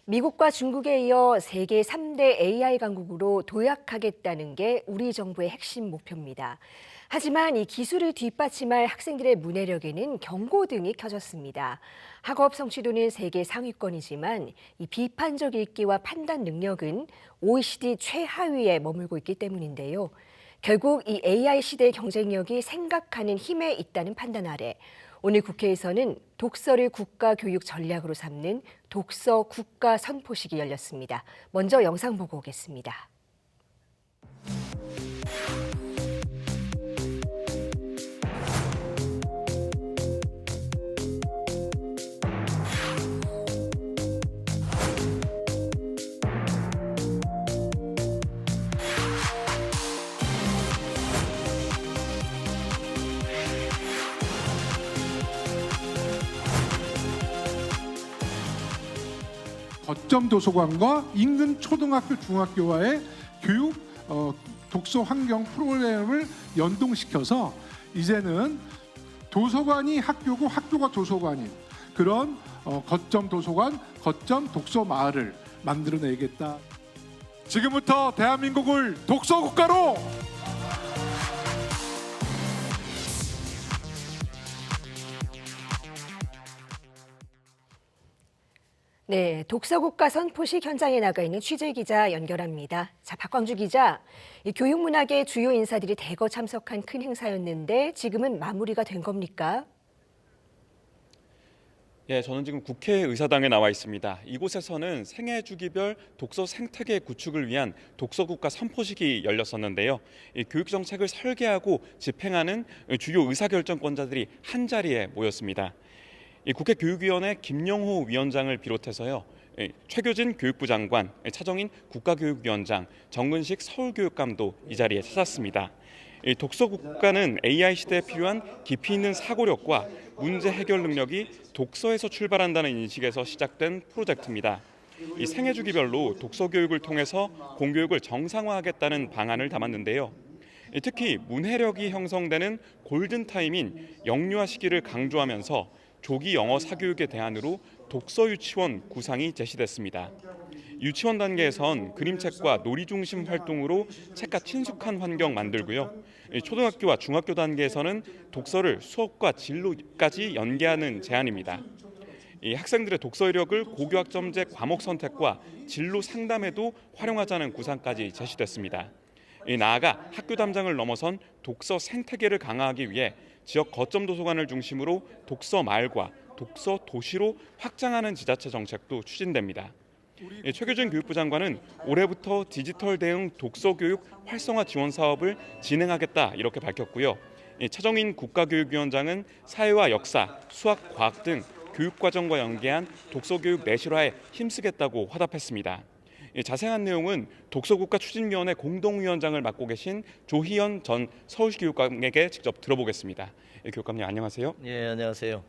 미국과 중국에 이어 세계 3대 AI 강국으로 도약하겠다는 게 우리 정부의 핵심 목표입니다. 하지만 이 기술을 뒷받침할 학생들의 문해력에는 경고등이 켜졌습니다. 학업 성취도는 세계 상위권이지만 이 비판적 읽기와 판단 능력은 OECD 최하위에 머물고 있기 때문인데요. 결국 이 AI 시대의 경쟁력이 생각하는 힘에 있다는 판단 아래 오늘 국회에서는 독서를 국가 교육 전략으로 삼는 독서 국가 선포식이 열렸습니다. 먼저 영상 보고 오겠습니다. 거점 도서관과 인근 초등학교, 중학교와의 교육 독서 환경 프로그램을 연동시켜서 이제는 도서관이 학교고 학교가 도서관인 그런 거점 도서관, 거점 독서 마을을 만들어내겠다. 지금부터 대한민국을 독서 국가로! 네, 독서국가 선포식 현장에 나가 있는 취재기자 연결합니다. 자, 박광주 기자, 이 교육문학의 주요 인사들이 대거 참석한 큰 행사였는데 지금은 마무리가 된 겁니까? 예, 저는 지금 국회의사당에 나와 있습니다. 이곳에서는 생애 주기별 독서 생태계 구축을 위한 독서국가 선포식이 열렸었는데요. 이 교육 정책을 설계하고 집행하는 주요 의사결정권자들이 한 자리에 모였습니다. 이 국회 교육위원회 김영호 위원장을 비롯해서요. 최교진 교육부 장관, 차정인 국가교육위원장, 정근식 서울교육감도 이 자리에 찾았습니다. 이 독서국가는 AI 시대에 필요한 깊이 있는 사고력과 문제 해결 능력이 독서에서 출발한다는 인식에서 시작된 프로젝트입니다. 이 생애 주기별로 독서 교육을 통해서 공교육을 정상화하겠다는 방안을 담았는데요. 특히 문해력이 형성되는 골든타임인 영유아 시기를 강조하면서 조기 영어 사교육의 대안으로 독서 유치원 구상이 제시됐습니다. 유치원 단계에선 그림책과 놀이 중심 활동으로 책과 친숙한 환경 만들고요. 초등학교와 중학교 단계에서는 독서를 수업과 진로까지 연계하는 제안입니다. 이 학생들의 독서 이력을 고교학점제 과목 선택과 진로 상담에도 활용하자는 구상까지 제시됐습니다. 나아가 학교 담장을 넘어선 독서 생태계를 강화하기 위해 지역 거점 도서관을 중심으로 독서 마을과 독서 도시로 확장하는 지자체 정책도 추진됩니다. 최교진 교육부 장관은 올해부터 디지털 대응 독서 교육 활성화 지원 사업을 진행하겠다 이렇게 밝혔고요. 차정인 국가교육위원장은 사회와 역사, 수학, 과학 등 교육과정과 연계한 독서 교육 내실화에 힘쓰겠다고 화답했습니다. 자세한 내용은 독서국가 추진위원회 공동위원장을 맡고 계신 조희연 전 서울시 교육감에게 직접 들어보겠습니다. 교육감님 안녕하세요. 예, 안녕하세요.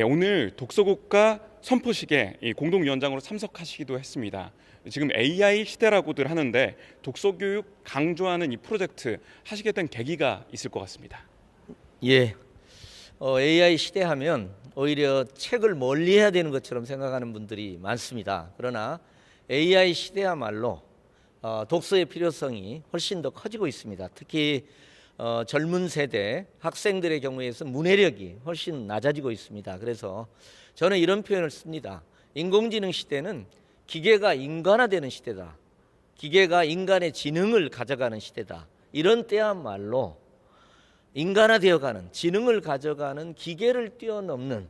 오늘 독서국가 선포식에 공동위원장으로 참석하시기도 했습니다. 지금 AI 시대라고들 하는데 독서교육 강조하는 이 프로젝트 하시게 된 계기가 있을 것 같습니다. 예, AI 시대하면 오히려 책을 멀리해야 되는 것처럼 생각하는 분들이 많습니다. 그러나 AI 시대야말로 독서의 필요성이 훨씬 더 커지고 있습니다. 특히 젊은 세대 학생들의 경우에서 문해력이 훨씬 낮아지고 있습니다. 그래서 저는 이런 표현을 씁니다. 인공지능 시대는 기계가 인간화되는 시대다. 기계가 인간의 지능을 가져가는 시대다. 이런 때야말로 인간화되어가는 지능을 가져가는 기계를 뛰어넘는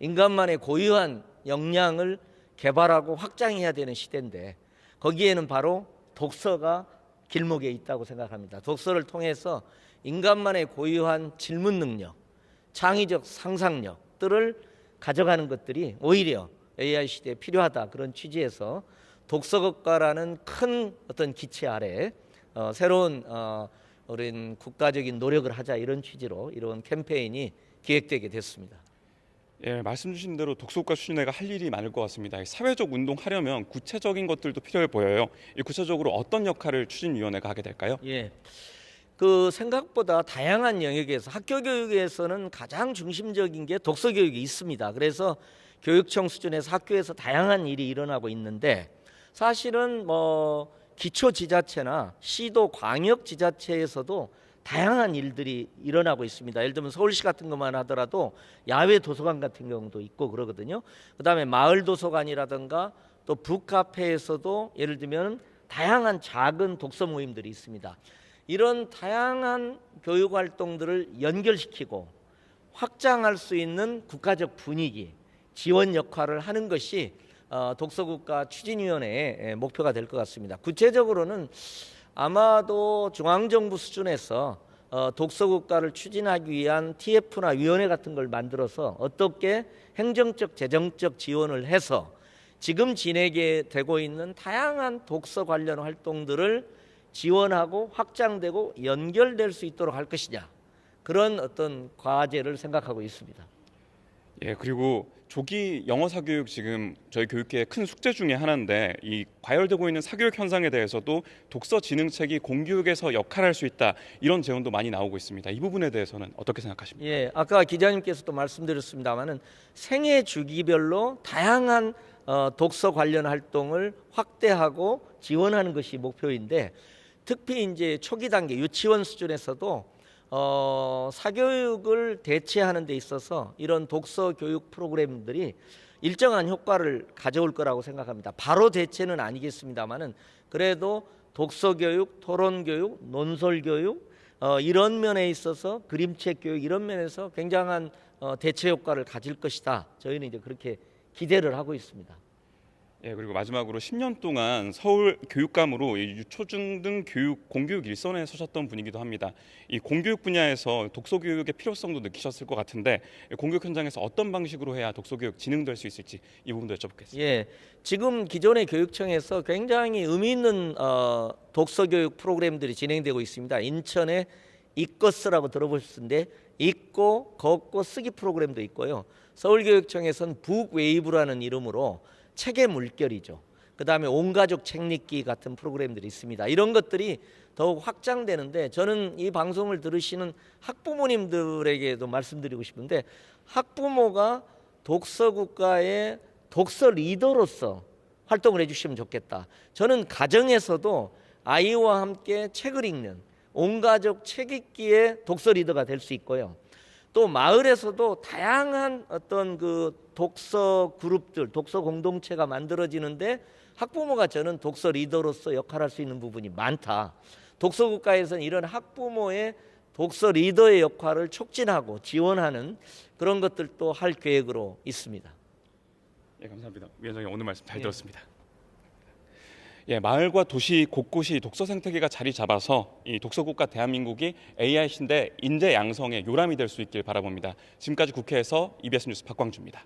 인간만의 고유한 역량을 개발하고 확장해야 되는 시대인데 거기에는 바로 독서가 길목에 있다고 생각합니다. 독서를 통해서 인간만의 고유한 질문 능력, 창의적 상상력들을 가져가는 것들이 오히려 AI 시대에 필요하다. 그런 취지에서 독서국가라는 큰 어떤 기체 아래 새로운 우린 국가적인 노력을 하자 이런 취지로 이런 캠페인이 기획되게 됐습니다. 예, 말씀 주신 대로 독서국가 추진회가 할 일이 많을 것 같습니다. 사회적 운동하려면 구체적인 것들도 필요해 보여요. 구체적으로 어떤 역할을 추진위원회가 하게 될까요? 예, 생각보다 다양한 영역에서 학교 교육에서는 가장 중심적인 게 독서 교육이 있습니다. 그래서 교육청 수준에서 학교에서 다양한 일이 일어나고 있는데 사실은 뭐 기초지자체나 시도 광역지자체에서도 다양한 일들이 일어나고 있습니다. 예를 들면 서울시 같은 것만 하더라도 야외 도서관 같은 경우도 있고 그러거든요. 그다음에 마을 도서관이라든가 또 북카페에서도 예를 들면 다양한 작은 독서 모임들이 있습니다. 이런 다양한 교육 활동들을 연결시키고 확장할 수 있는 국가적 분위기, 지원 역할을 하는 것이 독서국가 추진위원회의 목표가 될 것 같습니다. 구체적으로는 아마도 중앙정부 수준에서 독서국가를 추진하기 위한 TF나 위원회 같은 걸 만들어서 어떻게 행정적, 재정적 지원을 해서 지금 진행되고 있는 다양한 독서 관련 활동들을 지원하고 확장되고 연결될 수 있도록 할 것이냐, 그런 어떤 과제를 생각하고 있습니다. 예, 그리고 조기 영어 사교육 지금 저희 교육계의 큰 숙제 중에 하나인데 이 과열되고 있는 사교육 현상에 대해서도 독서 지능책이 공교육에서 역할할 수 있다, 이런 제언도 많이 나오고 있습니다. 이 부분에 대해서는 어떻게 생각하십니까? 예, 아까 기자님께서도 말씀드렸습니다마는 생애 주기별로 다양한 독서 관련 활동을 확대하고 지원하는 것이 목표인데, 특히 이제 초기 단계 유치원 수준에서도 사교육을 대체하는 데 있어서 이런 독서 교육 프로그램들이 일정한 효과를 가져올 거라고 생각합니다. 바로 대체는 아니겠습니다만은 그래도 독서 교육, 토론 교육, 논설 교육 이런 면에 있어서 그림책 교육 이런 면에서 굉장한 대체 효과를 가질 것이다. 저희는 이제 그렇게 기대를 하고 있습니다. 예, 그리고 마지막으로 10년 동안 서울 교육감으로 유초중 등 교육 공교육 일선에 서셨던 분이기도 합니다. 이 공교육 분야에서 독서 교육의 필요성도 느끼셨을 것 같은데 공교육 현장에서 어떤 방식으로 해야 독서 교육 진행될 수 있을지 이 부분도 여쭤보겠습니다. 예, 지금 기존의 교육청에서 굉장히 의미 있는 독서 교육 프로그램들이 진행되고 있습니다. 인천의 읽고쓰라고 들어보셨을 텐데 읽고 걷고 쓰기 프로그램도 있고요. 서울교육청에서는 북웨이브라는 이름으로 책의 물결이죠. 그다음에 온가족 책 읽기 같은 프로그램들이 있습니다. 이런 것들이 더욱 확장되는데 저는 이 방송을 들으시는 학부모님들에게도 말씀드리고 싶은데 학부모가 독서국가의 독서 리더로서 활동을 해주시면 좋겠다. 저는 가정에서도 아이와 함께 책을 읽는 온가족 책 읽기의 독서 리더가 될 수 있고요. 또 마을에서도 다양한 어떤 그 독서 그룹들, 독서 공동체가 만들어지는데 학부모가 저는 독서 리더로서 역할할 수 있는 부분이 많다. 독서국가에서는 이런 학부모의 독서 리더의 역할을 촉진하고 지원하는 그런 것들도 할 계획으로 있습니다. 예, 감사합니다. 위원장님 오늘 말씀 잘 들었습니다. 예, 마을과 도시 곳곳이 독서 생태계가 자리 잡아서 이 독서국가 대한민국이 AI 시대 인재 양성의 요람이 될 수 있길 바라봅니다. 지금까지 국회에서 EBS 뉴스 박광주입니다.